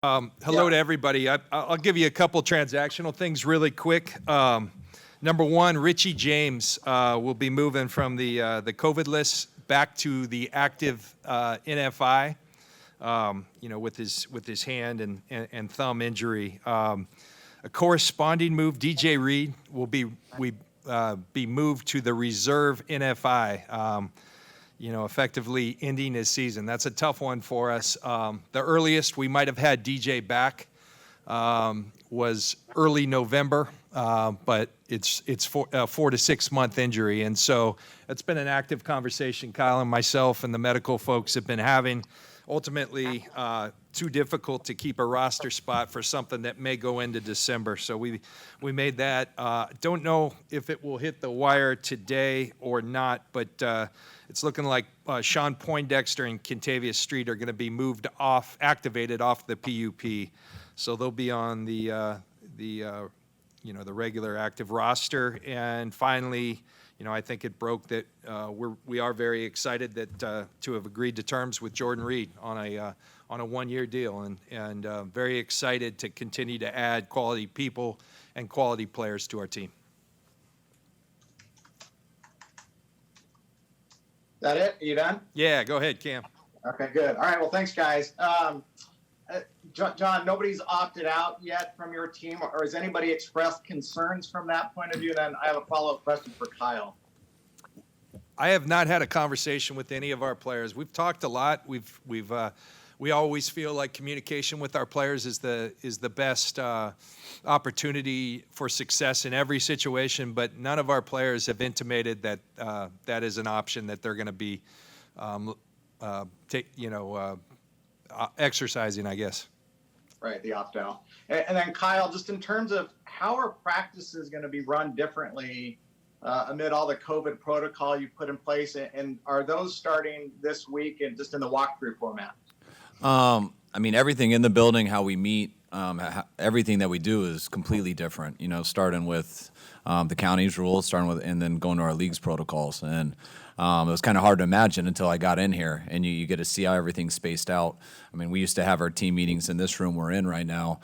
Hello to everybody. I'll give you a couple transactional things really quick. Number one, Richie James will be moving from the COVID list back to the active NFI. With his hand and thumb injury. A corresponding move, DJ Reed will be moved to the reserve NFI. Effectively ending his season. That's a tough one for us. The earliest we might have had DJ back was early November, but it's a 4 to 6 month injury. And so it's been an active conversation Kyle and myself and the medical folks have been having. Ultimately, too difficult to keep a roster spot for something that may go into December. So we made that. Don't know if it will hit the wire today or not, but it's looking like Sean Poindexter and Kentavious Street are going to be activated off the PUP. So they'll be on the regular active roster. And finally, I think it broke that we are very excited that to have agreed to terms with Jordan Reed on a 1-year deal, and very excited to continue to add quality people and quality players to our team. That it? Are you done? Yeah, go ahead, Cam. Okay, good. All right, well, thanks, guys. John, nobody's opted out yet from your team, or has anybody expressed concerns from that point of view? Then I have a follow-up question for Kyle. I have not had a conversation with any of our players. We've talked a lot. We always feel like communication with our players is the best opportunity for success in every situation. But none of our players have intimated that that is an option that they're going to be exercising, I guess. Right, the opt-out. And then Kyle, just in terms of how are practices going to be run differently amid all the COVID protocol you put in place, and are those starting this week and just in the walkthrough format? Everything in the building, how we meet, everything that we do is completely different. Starting with the county's rules, and then going to our league's protocols. And it was kind of hard to imagine until I got in here, and you get to see how everything's spaced out. We used to have our team meetings in this room we're in right now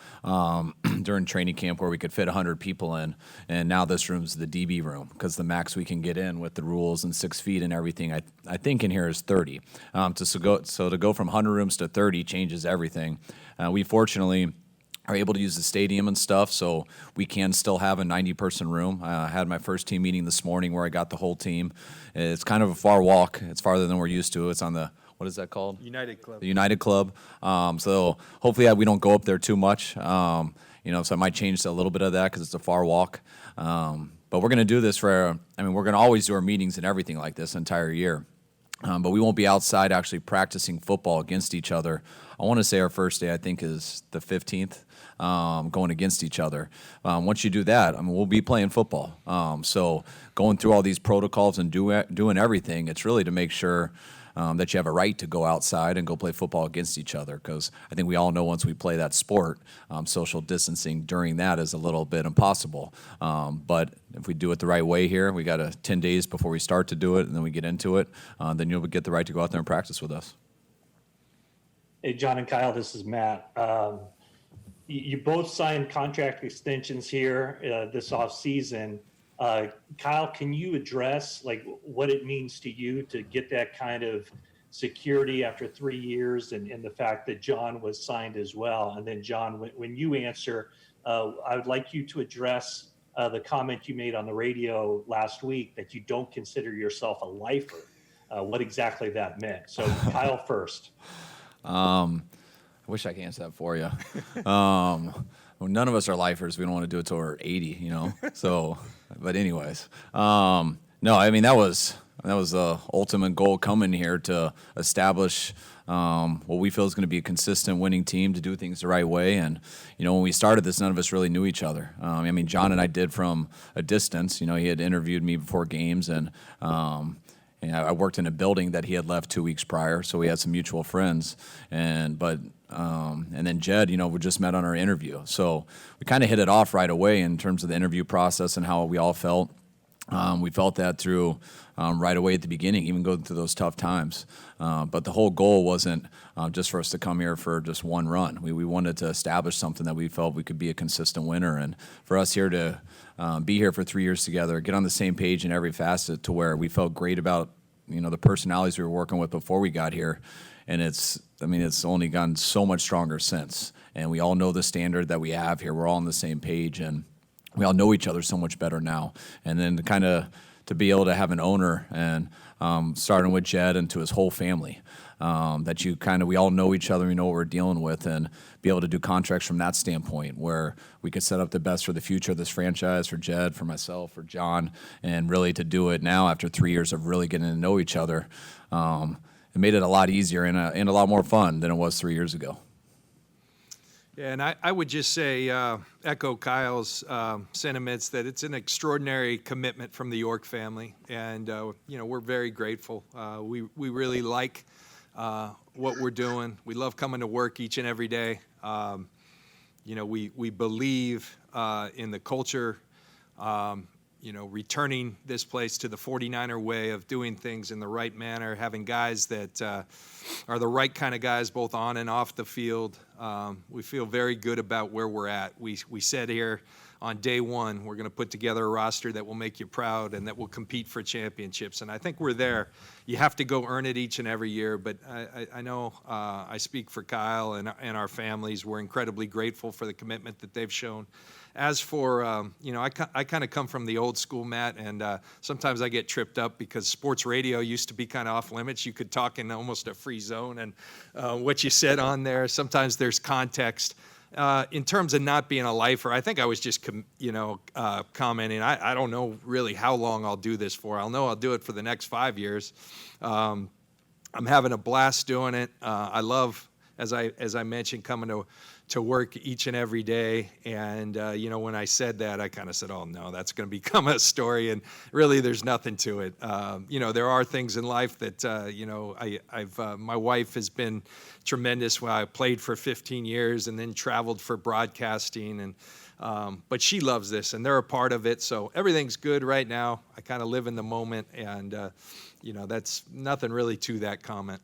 during training camp where we could fit 100 people in, and now this room's the DB room because the max we can get in with the rules and 6 feet and everything, I think in here is 30. So to go from 100 rooms to 30 changes everything. We fortunately are able to use the stadium and stuff, so we can still have a 90-person room. I had my first team meeting this morning where I got the whole team. It's kind of a far walk. It's farther than we're used to. It's on the, what is that called? United Club. The United Club. So hopefully we don't go up there too much. So I might change a little bit of that because it's a far walk. But we're going to do this we're going to always do our meetings and everything like this entire year. But we won't be outside actually practicing football against each other. I want to say our first day, I think, is the 15th, going against each other. Once you do that, we'll be playing football. So going through all these protocols and doing everything, it's really to make sure that you have a right to go outside and go play football against each other, because I think we all know once we play that sport, social distancing during that is a little bit impossible. But if we do it the right way here, we got 10 days before we start to do it, and then we get into it, then you'll get the right to go out there and practice with us. Hey, John and Kyle, this is Matt. You both signed contract extensions here this offseason. Kyle, can you address what it means to you to get that kind of security after 3 years, and the fact that John was signed as well? And then John, when you answer, I would like you to address the comment you made on the radio last week that you don't consider yourself a lifer, what exactly that meant. So Kyle first. I wish I could answer that for you. Well, none of us are lifers. We don't want to do it till we're 80, So, but anyways, no, that was the ultimate goal coming here, to establish what we feel is going to be a consistent winning team, to do things the right way. And when we started this, none of us really knew each other. John and I did from a distance. He had interviewed me before games, and I worked in a building that he had left 2 weeks prior, so we had some mutual friends. And then Jed, we just met on our interview. So we kind of hit it off right away in terms of the interview process and how we all felt. We felt that through right away at the beginning, even going through those tough times. But the whole goal wasn't just for us to come here for just one run. We wanted to establish something that we felt we could be a consistent winner. And for us here to be here for 3 years together, get on the same page in every facet to where we felt great about, the personalities we were working with before we got here. And it's only gotten so much stronger since. And we all know the standard that we have here. We're all on the same page, and we all know each other so much better now. And then to be able to have an owner, and starting with Jed and to his whole family, that we all know each other, we know what we're dealing with, and be able to do contracts from that standpoint where we could set up the best for the future of this franchise, for Jed, for myself, for John, and really to do it now after 3 years of really getting to know each other. It made it a lot easier and a lot more fun than it was 3 years ago. Yeah, and I would just say, echo Kyle's sentiments that it's an extraordinary commitment from the York family, and we're very grateful. We really like what we're doing. We love coming to work each and every day. We believe in the culture. Returning this place to the 49er way of doing things in the right manner, having guys that are the right kind of guys both on and off the field. We feel very good about where we're at. We said here on day one, we're going to put together a roster that will make you proud and that will compete for championships. And I think we're there. You have to go earn it each and every year. But I know I speak for Kyle and our families. We're incredibly grateful for the commitment that they've shown. As for, I kind of come from the old school, Matt, and sometimes I get tripped up because sports radio used to be kind of off limits. You could talk in almost a free zone, and what you said on there, sometimes there's context. In terms of not being a lifer, I think I was just, commenting. I don't know really how long I'll do this for. I'll do it for the next 5 years. I'm having a blast doing it. I love, as I mentioned, coming to work each and every day. And, when I said that, I kind of said, oh, no, that's going to become a story. And really, there's nothing to it. There are things in life that, my wife has been tremendous. Well, I played for 15 years and then traveled for broadcasting. But she loves this, and they're a part of it. So everything's good right now. I kind of live in the moment. And, that's nothing really to that comment.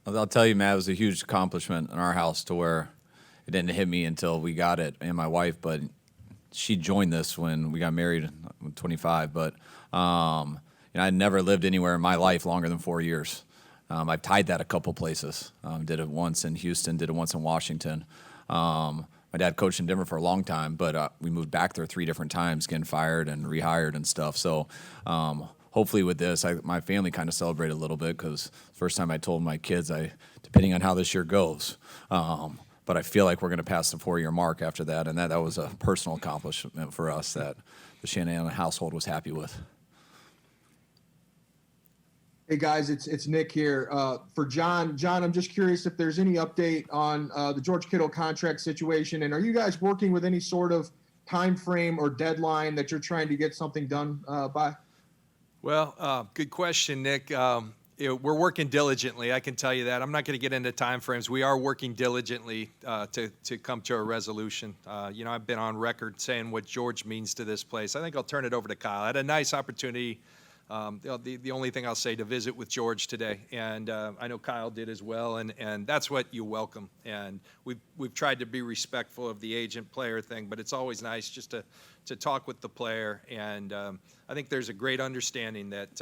I'll tell you, Matt, it was a huge accomplishment in our house to where it didn't hit me until we got it, and my wife, but she joined this when we got married when 25. But I never lived anywhere in my life longer than 4 years. I've tied that a couple places. Did it once in Houston, did it once in Washington. My dad coached in Denver for a long time, but we moved back there 3 different times, getting fired and rehired and stuff. So hopefully with this, my family kind of celebrated a little bit because first time I told my kids, depending on how this year goes, but I feel like we're going to pass the 4-year mark after that, and that was a personal accomplishment for us that the Shanahan household was happy with. Hey guys, it's Nick here. For John, I'm just curious if there's any update on the George Kittle contract situation, and are you guys working with any sort of time frame or deadline that you're trying to get something done by? Well, good question, Nick. We're working diligently. I can tell you that. I'm not going to get into time frames. We are working diligently to come to a resolution. I've been on record saying what George means to this place. I think I'll turn it over to Kyle. I had a nice opportunity. The only thing I'll say, to visit with George today, and I know Kyle did as well, and that's what you welcome. And we've tried to be respectful of the agent-player thing, but it's always nice just to talk with the player. And I think there's a great understanding that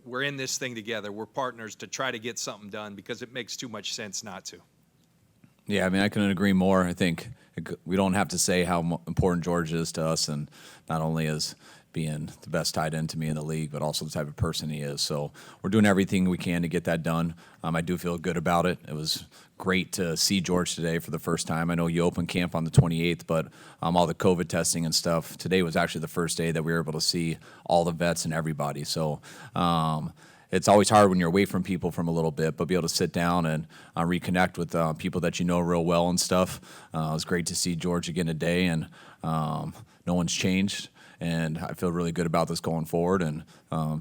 we're in this thing together. We're partners to try to get something done because it makes too much sense not to. Yeah, I couldn't agree more. I think we don't have to say how important George is to us, and not only as being the best tight end to me in the league, but also the type of person he is. So we're doing everything we can to get that done. I do feel good about it. It was great to see George today for the first time. I know you opened camp on the 28th, but all the COVID testing and stuff, today was actually the first day that we were able to see all the vets and everybody. So it's always hard when you're away from people from a little bit, but be able to sit down and reconnect with people that you know real well and stuff. It was great to see George again today, and no one's changed. And I feel really good about this going forward, and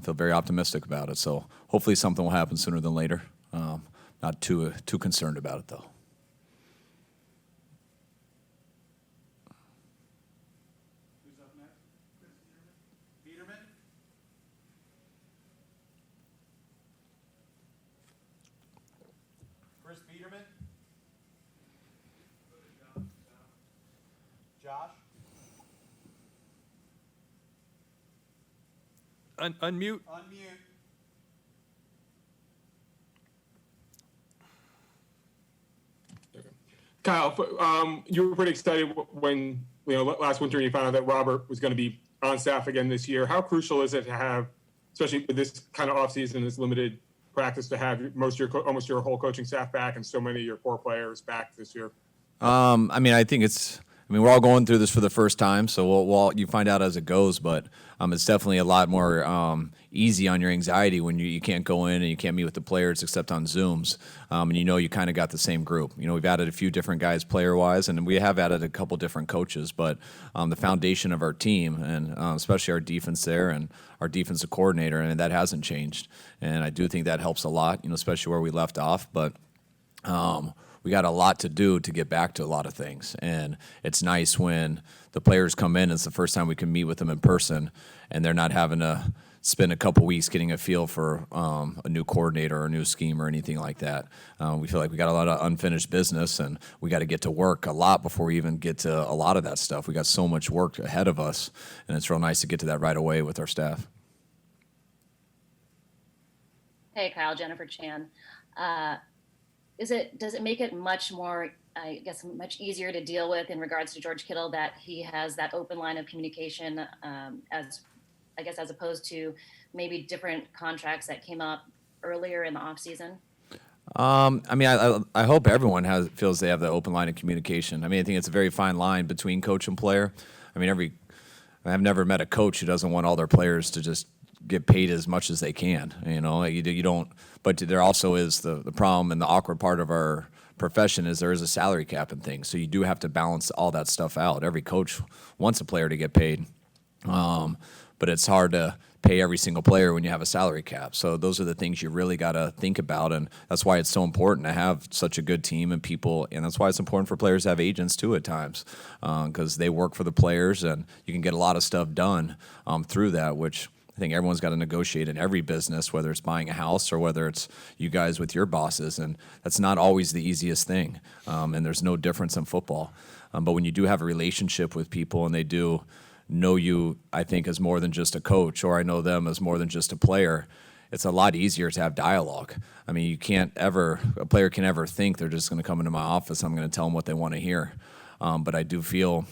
feel very optimistic about it. So hopefully something will happen sooner than later. Not too concerned about it, though. Who's up next? Unmute. Kyle, you were pretty excited when last winter you found out that Robert was going to be on staff again this year. How crucial is it to have, especially with this kind of offseason, this limited practice, to have almost your whole coaching staff back and so many of your core players back this year? I think we're all going through this for the first time, so you find out as it goes. But it's definitely a lot more easy on your anxiety when you can't go in and you can't meet with the players except on Zooms. And you kind of got the same group. We've added a few different guys player-wise, and we have added a couple different coaches. But the foundation of our team, and especially our defense there and our defensive coordinator, and that hasn't changed. And I do think that helps a lot, especially where we left off. But we got a lot to do to get back to a lot of things. And it's nice when the players come in, it's the first time we can meet with them in person, and they're not having to spend a couple weeks getting a feel for a new coordinator or a new scheme or anything like that. We feel like we got a lot of unfinished business, and we got to get to work a lot before we even get to a lot of that stuff. We got so much work ahead of us, and it's real nice to get to that right away with our staff. Hey, Kyle, Jennifer Chan. Does it make it much more, I guess, much easier to deal with in regards to George Kittle that he has that open line of communication, as opposed to maybe different contracts that came up earlier in the off season? I hope everyone feels they have the open line of communication. I think it's a very fine line between coach and player. I've never met a coach who doesn't want all their players to just get paid as much as they can. You don't. But there also is the problem, and the awkward part of our profession is there is a salary cap and things. So you do have to balance all that stuff out. Every coach wants a player to get paid, but it's hard to pay every single player when you have a salary cap. So those are the things you really got to think about, and that's why it's so important to have such a good team and people, and that's why it's important for players to have agents too at times, because they work for the players, and you can get a lot of stuff done through that, which I think everyone's got to negotiate in every business, whether it's buying a house or whether it's you guys with your bosses, and that's not always the easiest thing, and there's no difference in football. But when you do have a relationship with people and they do know you, I think, as more than just a coach, or I know them as more than just a player, it's a lot easier to have dialogue. A player can never think they're just going to come into my office, I'm going to tell them what they want to hear. But I do feel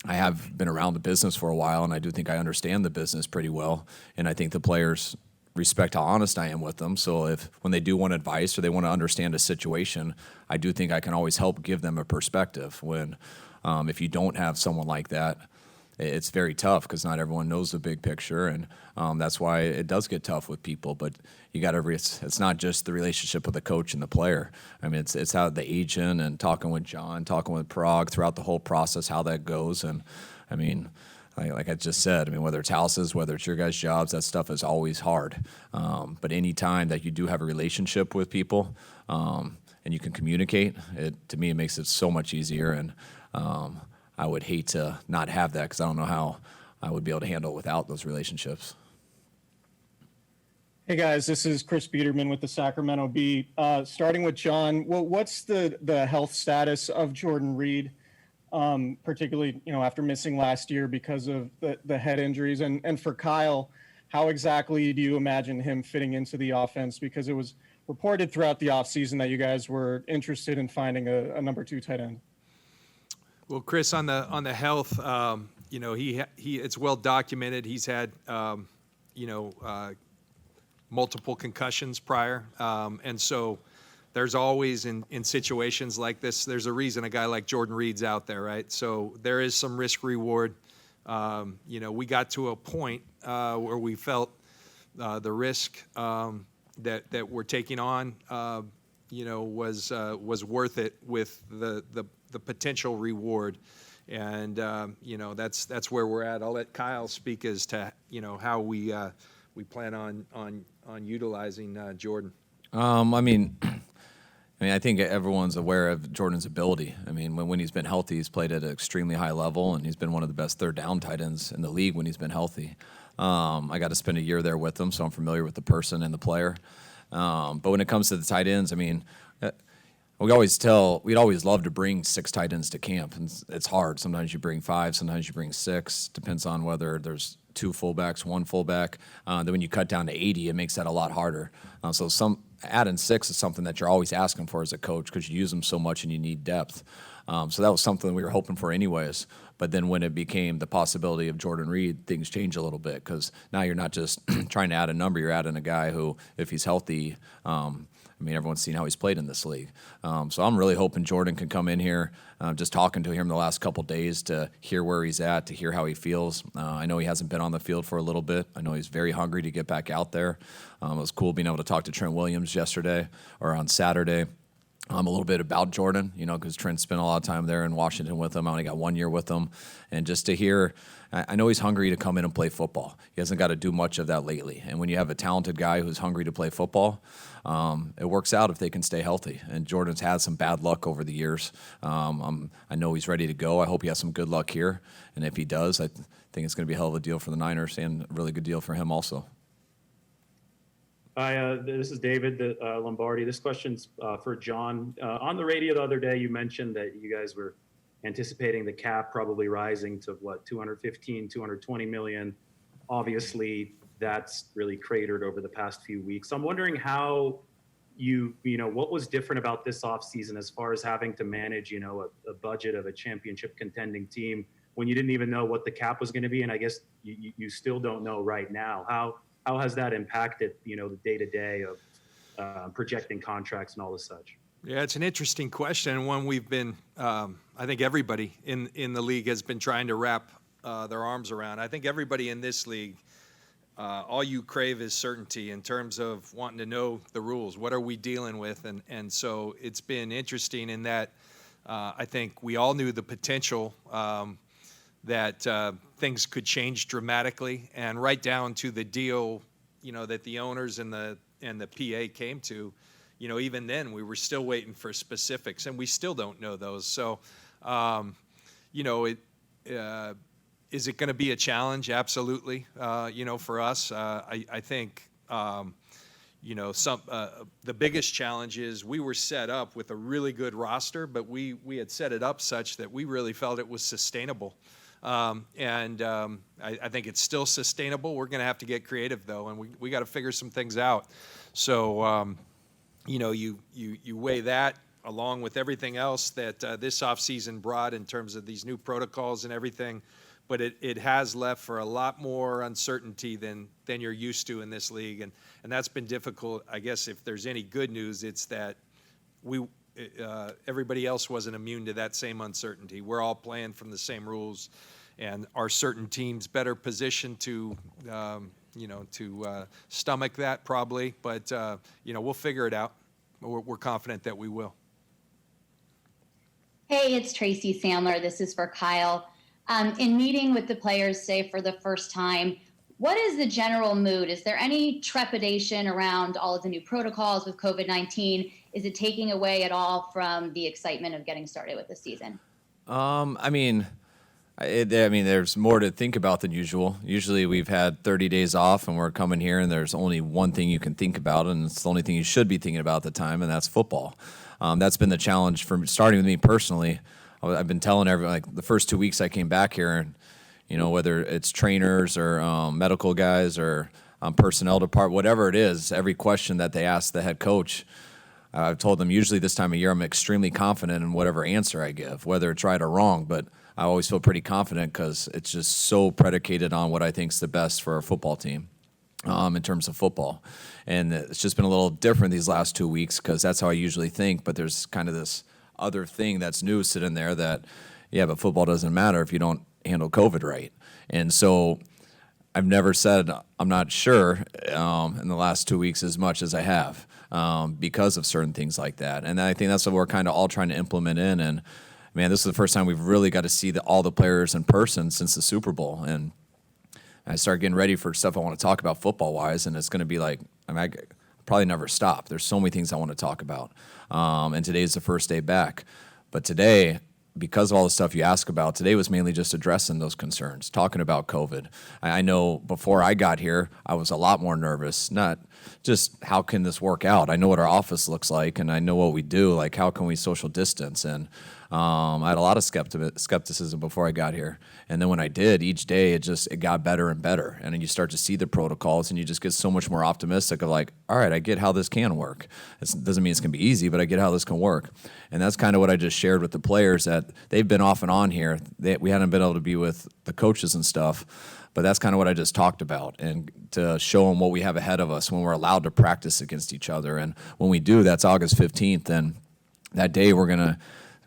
I have been around the business for a while, and I do think I understand the business pretty well, and I think the players respect how honest I am with them. So when they do want advice or they want to understand a situation, I do think I can always help give them a perspective. When if you don't have someone like that, it's very tough because not everyone knows the big picture, and that's why it does get tough with people. But you got to. It's not just the relationship with the coach and the player. It's how the agent and talking with John, talking with Prague throughout the whole process, how that goes. And like I just said, whether it's houses, whether it's your guys' jobs, that stuff is always hard. But any time that you do have a relationship with people and you can communicate, to me it makes it so much easier. And I would hate to not have that because I don't know how I would be able to handle it without those relationships. Hey guys, this is Chris Biederman with the Sacramento Bee. Starting with John, what's the health status of Jordan Reed, particularly after missing last year because of the head injuries? And for Kyle, how exactly do you imagine him fitting into the offense? Because it was reported throughout the offseason that you guys were interested in finding a number 2 tight end. Well, Chris, on the health, it's well documented. He's had, multiple concussions prior, and so there's always in situations like this, there's a reason a guy like Jordan Reed's out there, right? So there is some risk reward. We got to a point where we felt the risk that we're taking on, was worth it with the potential reward, and that's where we're at. I'll let Kyle speak as to how we plan on utilizing Jordan. I think everyone's aware of Jordan's ability. When he's been healthy, he's played at an extremely high level, and he's been one of the best third down tight ends in the league when he's been healthy. I got to spend a year there with him, so I'm familiar with the person and the player. But when it comes to the tight ends, we'd always love to bring 6 tight ends to camp. And it's hard. Sometimes you bring 5, sometimes you bring 6. Depends on whether there's 2 fullbacks, 1 fullback. Then when you cut down to 80, it makes that a lot harder. So adding 6 is something that you're always asking for as a coach because you use them so much and you need depth. So that was something we were hoping for anyways. But then when it became the possibility of Jordan Reed, things change a little bit because now you're not just trying to add a number, you're adding a guy who, if he's healthy, everyone's seen how he's played in this league. So I'm really hoping Jordan can come in here. Just talking to him the last couple days to hear where he's at, to hear how he feels. I know he hasn't been on the field for a little bit. I know he's very hungry to get back out there. It was cool being able to talk to Trent Williams on Saturday. A little bit about Jordan, because Trent spent a lot of time there in Washington with him. I only got 1 year with him. And just to hear, I know he's hungry to come in and play football. He hasn't got to do much of that lately. And when you have a talented guy who's hungry to play football, it works out if they can stay healthy. And Jordan's had some bad luck over the years. I know he's ready to go. I hope he has some good luck here. And if he does, I think it's going to be a hell of a deal for the Niners and a really good deal for him also. Hi, this is David Lombardi. This question's for John. On the radio the other day, you mentioned that you guys were anticipating the cap probably rising to 215, 220 million. Obviously, that's really cratered over the past few weeks. I'm wondering how what was different about this offseason as far as having to manage, a budget of a championship contending team when you didn't even know what the cap was going to be. And I guess you still don't know right now. How has that impacted, the day-to-day of projecting contracts and all this such? Yeah, it's an interesting question, and one we've been, I think everybody in the league has been trying to wrap their arms around. I think everybody in this league, all you crave is certainty in terms of wanting to know the rules. What are we dealing with? And so it's been interesting in that I think we all knew the potential that things could change dramatically, and right down to the deal, that the owners and the PA came to. Even then we were still waiting for specifics, and we still don't know those. So, is it going to be a challenge? Absolutely. For us, I think, the biggest challenge is we were set up with a really good roster, but we had set it up such that we really felt it was sustainable. I think it's still sustainable. We're going to have to get creative, though, and we got to figure some things out. So, you weigh that along with everything else that this offseason brought in terms of these new protocols and everything, but it has left for a lot more uncertainty than you're used to in this league, and that's been difficult. I guess if there's any good news, it's that everybody else wasn't immune to that same uncertainty. We're all playing from the same rules, and are certain teams better positioned to stomach that? Probably, but we'll figure it out. We're confident that we will. Hey, it's Tracy Sandler. This is for Kyle. In meeting with the players, say for the first time, what is the general mood? Is there any trepidation around all of the new protocols with COVID-19? Is it taking away at all from the excitement of getting started with the season? There's more to think about than usual. Usually we've had 30 days off and we're coming here and there's only one thing you can think about, and it's the only thing you should be thinking about at the time, and that's football. That's been the challenge for starting with me personally. I've been telling everyone, the first 2 weeks I came back here, and whether it's trainers or medical guys or personnel department, whatever it is, every question that they ask the head coach, I've told them usually this time of year I'm extremely confident in whatever answer I give, whether it's right or wrong, but I always feel pretty confident because it's just so predicated on what I think is the best for our football team in terms of football. And it's just been a little different these last 2 weeks because that's how I usually think, but there's kind of this other thing that's new sitting there that, but football doesn't matter if you don't handle COVID right. And so I've never said I'm not sure in the last 2 weeks as much as I have because of certain things like that. And I think that's what we're kind of all trying to implement in. And man, this is the first time we've really got to see all the players in person since the Super Bowl. And I start getting ready for stuff I want to talk about football-wise, and it's going to be I probably never stop. There's so many things I want to talk about. And today's the first day back. But today, because of all the stuff you ask about, today was mainly just addressing those concerns, talking about COVID. I know before I got here, I was a lot more nervous, not just how can this work out? I know what our office looks like and I know what we do, like how can we social distance? And I had a lot of skepticism before I got here. And then when I did, each day it got better and better. And then you start to see the protocols and you just get so much more optimistic of like, all right, I get how this can work. It doesn't mean it's going to be easy, but I get how this can work. And that's kind of what I just shared with the players, that they've been off and on here. We hadn't been able to be with the coaches and stuff. But that's kind of what I just talked about, and to show them what we have ahead of us when we're allowed to practice against each other. And when we do, that's August 15th. And that day we're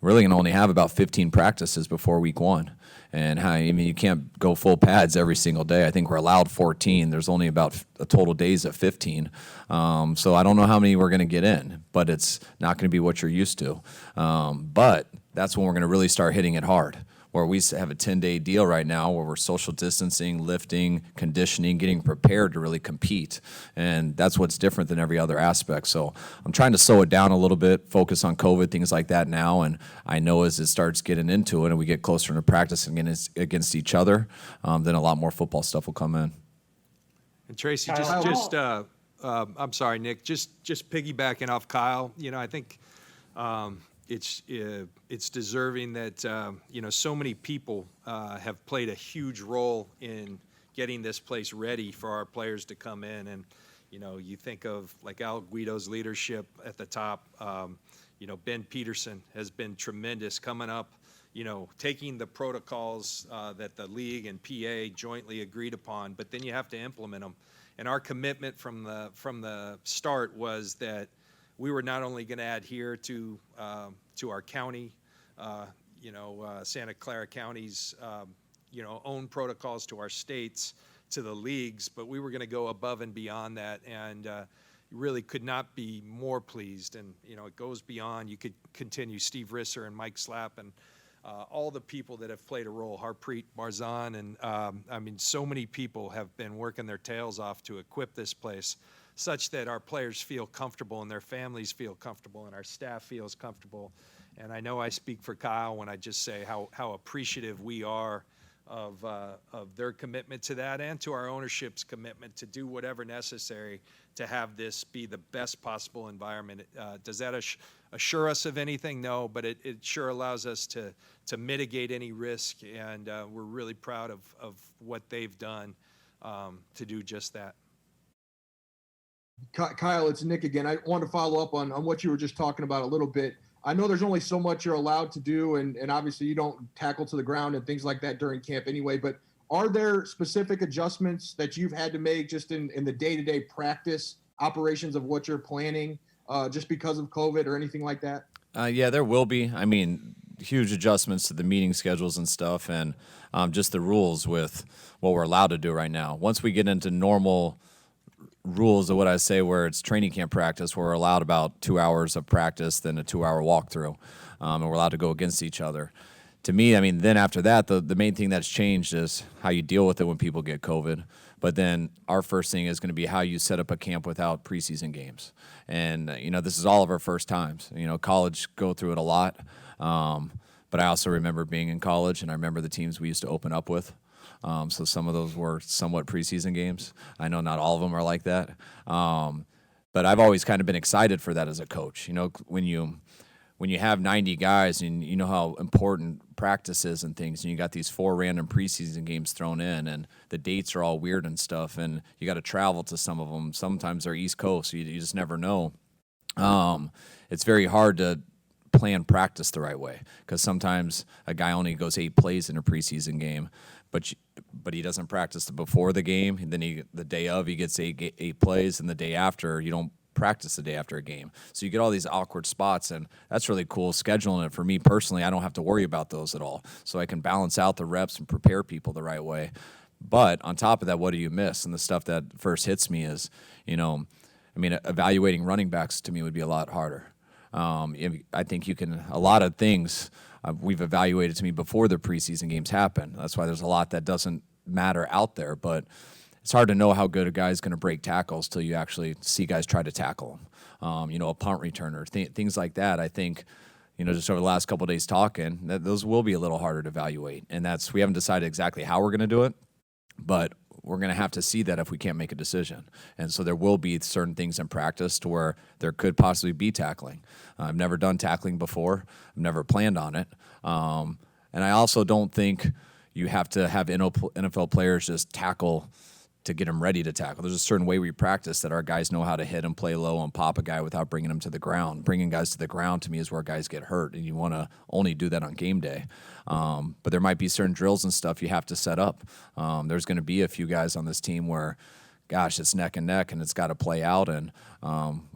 really going to only have about 15 practices before week 1. And you can't go full pads every single day. I think we're allowed 14. There's only about a total days of 15. So I don't know how many we're going to get in, but it's not going to be what you're used to. But that's when we're going to really start hitting it hard, where we have a 10-day deal right now where we're social distancing, lifting, conditioning, getting prepared to really compete. And that's what's different than every other aspect. So I'm trying to slow it down a little bit, focus on COVID, things like that now. And I know as it starts getting into it and we get closer to practicing against each other, then a lot more football stuff will come in. And Tracy, Kyle, I'm sorry, Nick, just piggybacking off Kyle, I think it's deserving that so many people have played a huge role in getting this place ready for our players to come in. And you think of like Al Guido's leadership at the top. Ben Peterson has been tremendous coming up, taking the protocols that the league and PA jointly agreed upon, but then you have to implement them. And our commitment from the start was that we were not only going to adhere to our county, Santa Clara County's, own protocols, to our states, to the leagues, but we were going to go above and beyond that, and really could not be more pleased. And it goes beyond. You could continue Steve Risser and Mike Slapp and all the people that have played a role, Harpreet Barzan, and so many people have been working their tails off to equip this place such that our players feel comfortable and their families feel comfortable and our staff feels comfortable. And I know I speak for Kyle when I just say how appreciative we are of their commitment to that, and to our ownership's commitment to do whatever necessary to have this be the best possible environment. Does that assure us of anything? No, but it sure allows us to mitigate any risk, and we're really proud of what they've done to do just that. Kyle, it's Nick again. I want to follow up on what you were just talking about a little bit. I know there's only so much you're allowed to do, and obviously you don't tackle to the ground and things like that during camp anyway, but are there specific adjustments that you've had to make just in the day-to-day practice operations of what you're planning just because of COVID or anything like that? Yeah, there will be. Huge adjustments to the meeting schedules and stuff, and just the rules with what we're allowed to do right now. Once we get into normal rules of what I say, where it's training camp practice, where we're allowed about 2 hours of practice, then a 2-hour walkthrough, and we're allowed to go against each other. To me, then after that, the main thing that's changed is how you deal with it when people get COVID. But then our first thing is going to be how you set up a camp without preseason games. And, this is all of our first times. College go through it a lot. But I also remember being in college, and I remember the teams we used to open up with. So some of those were somewhat preseason games. I know not all of them are like that. But I've always kind of been excited for that as a coach. When you have 90 guys and you know how important practice is and things, and you got these 4 random preseason games thrown in, and the dates are all weird and stuff, and you got to travel to some of them. Sometimes they're East Coast, so you just never know. It's very hard to plan practice the right way, because sometimes a guy only goes 8 plays in a preseason game, but he doesn't practice before the game. And then the day of, he gets 8 plays, and the day after, you don't practice the day after a game. So you get all these awkward spots, and that's really cool scheduling it. For me personally, I don't have to worry about those at all. So I can balance out the reps and prepare people the right way. But on top of that, what do you miss? And the stuff that first hits me is, evaluating running backs to me would be a lot harder. I think a lot of things we've evaluated to me before the preseason games happen. That's why there's a lot that doesn't matter out there, but it's hard to know how good a guy's going to break tackles till you actually see guys try to tackle him. A punt returner, things like that. I think just over the last couple of days talking, those will be a little harder to evaluate. And we haven't decided exactly how we're going to do it, but we're going to have to see that if we can't make a decision. And so there will be certain things in practice to where there could possibly be tackling. I've never done tackling before. I've never planned on it. And I also don't think you have to have NFL players just tackle to get them ready to tackle. There's a certain way we practice that our guys know how to hit and play low and pop a guy without bringing him to the ground. Bringing guys to the ground, to me, is where guys get hurt, and you want to only do that on game day. But there might be certain drills and stuff you have to set up. There's going to be a few guys on this team where, gosh, it's neck and neck, and it's got to play out. And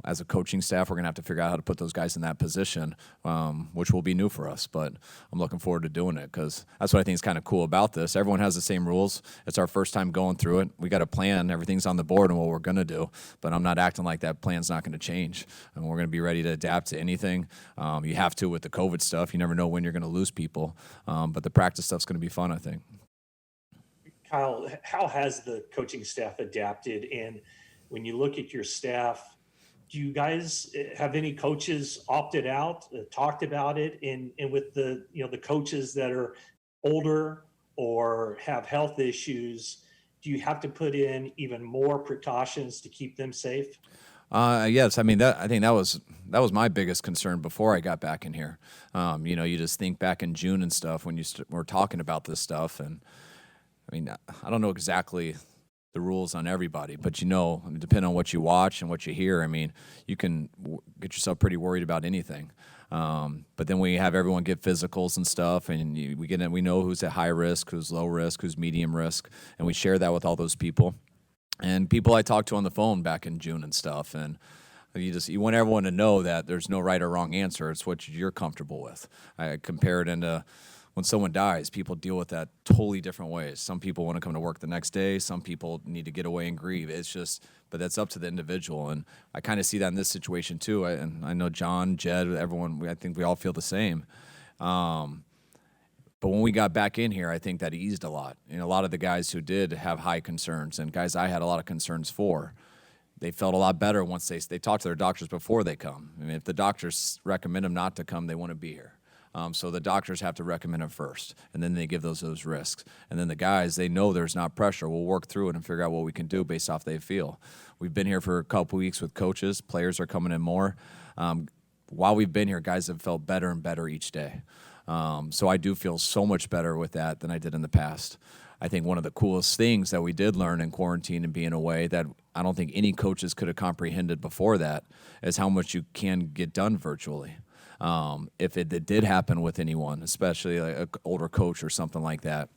as a coaching staff, we're going to have to figure out how to put those guys in that position, which will be new for us. But I'm looking forward to doing it because that's what I think is kind of cool about this. Everyone has the same rules. It's our first time going through it. We got a plan. Everything's on the board and what we're going to do. But I'm not acting like that plan's not going to change. And we're going to be ready to adapt to anything. You have to with the COVID stuff. You never know when you're going to lose people. But the practice stuff's going to be fun, I think. Kyle, how has the coaching staff adapted? And when you look at your staff, do you guys have any coaches opted out, talked about it? And with the coaches that are older or have health issues, do you have to put in even more precautions to keep them safe? Yes, I mean I think that was my biggest concern before I got back in here. You just think back in June and stuff when we're talking about this stuff, and I mean, I don't know exactly the rules on everybody, but depending on what you watch and what you hear, I mean, you can get yourself pretty worried about anything. But then we have everyone get physicals and stuff, and we know who's at high risk, who's low risk, who's medium risk, and we share that with all those people. And people I talked to on the phone back in June and stuff, and you want everyone to know that there's no right or wrong answer. It's what you're comfortable with. I compare it into when someone dies, people deal with that totally different ways. Some people want to come to work the next day. Some people need to get away and grieve. But that's up to the individual. And I kind of see that in this situation too. And I know John, Jed, everyone, I think we all feel the same. But when we got back in here, I think that eased a lot. A lot of the guys who did have high concerns and guys I had a lot of concerns for, they felt a lot better once they talked to their doctors before they come. I mean, if the doctors recommend them not to come, they want to be here. So the doctors have to recommend them first, and then they give those risks. And then the guys, they know there's not pressure. We'll work through it and figure out what we can do based off they feel. We've been here for a couple weeks with coaches. Players are coming in more. While we've been here, guys have felt better and better each day. So I do feel so much better with that than I did in the past. I think one of the coolest things that we did learn in quarantine and being away that I don't think any coaches could have comprehended before that is how much you can get done virtually. If it did happen with anyone, especially like an older coach or something like that,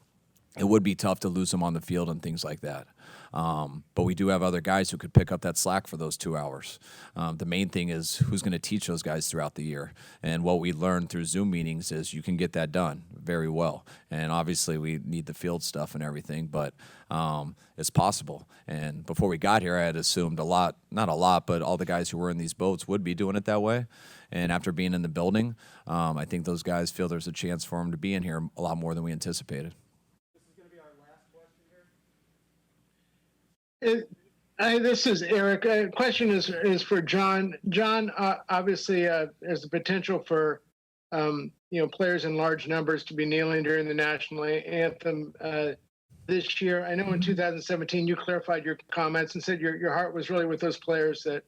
it would be tough to lose them on the field and things like that. But we do have other guys who could pick up that slack for those 2 hours. The main thing is who's going to teach those guys throughout the year. And what we learned through Zoom meetings is you can get that done very well. And obviously we need the field stuff and everything, but it's possible. And before we got here, I had assumed not a lot, but all the guys who were in these boats would be doing it that way. And after being in the building, I think those guys feel there's a chance for them to be in here a lot more than we anticipated. This is going to be our last question here. This is Eric. Question is for John. John, obviously, has the potential for players in large numbers to be kneeling during the national anthem this year. I know in 2017 you clarified your comments and said your heart was really with those players that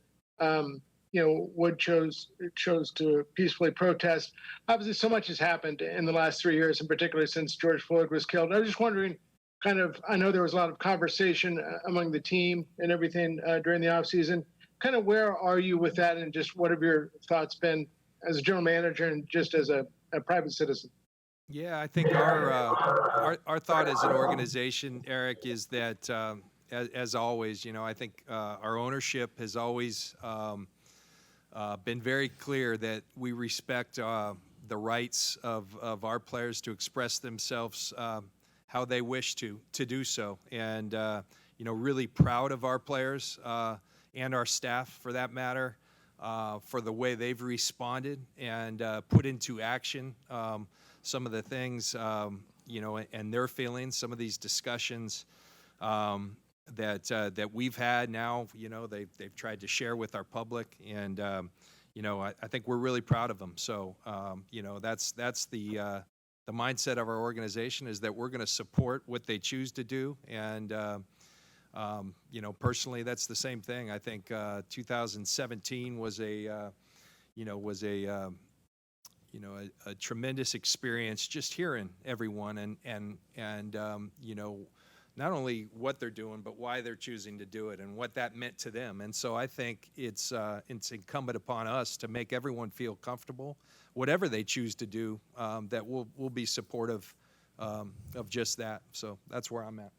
Wood chose to peacefully protest. Obviously, so much has happened in the last 3 years, in particular since George Floyd was killed. I was just wondering, I know there was a lot of conversation among the team and everything during the offseason. Kind of where are you with that, and just what have your thoughts been as a general manager and just as a private citizen? Yeah, I think our thought as an organization, Eric, is that as always, I think our ownership has always been very clear that we respect the rights of our players to express themselves how they wish to do so, and really proud of our players and our staff, for that matter, for the way they've responded and put into action some of the things and their feelings, some of these discussions that we've had now, they've tried to share with our public, and I think we're really proud of them. So, that's the mindset of our organization, is that we're going to support what they choose to do. And, personally, that's the same thing. I think 2017 was a tremendous experience, just hearing everyone and not only what they're doing, but why they're choosing to do it and what that meant to them. And so I think it's incumbent upon us to make everyone feel comfortable, whatever they choose to do, that we'll be supportive of just that. So that's where I'm at.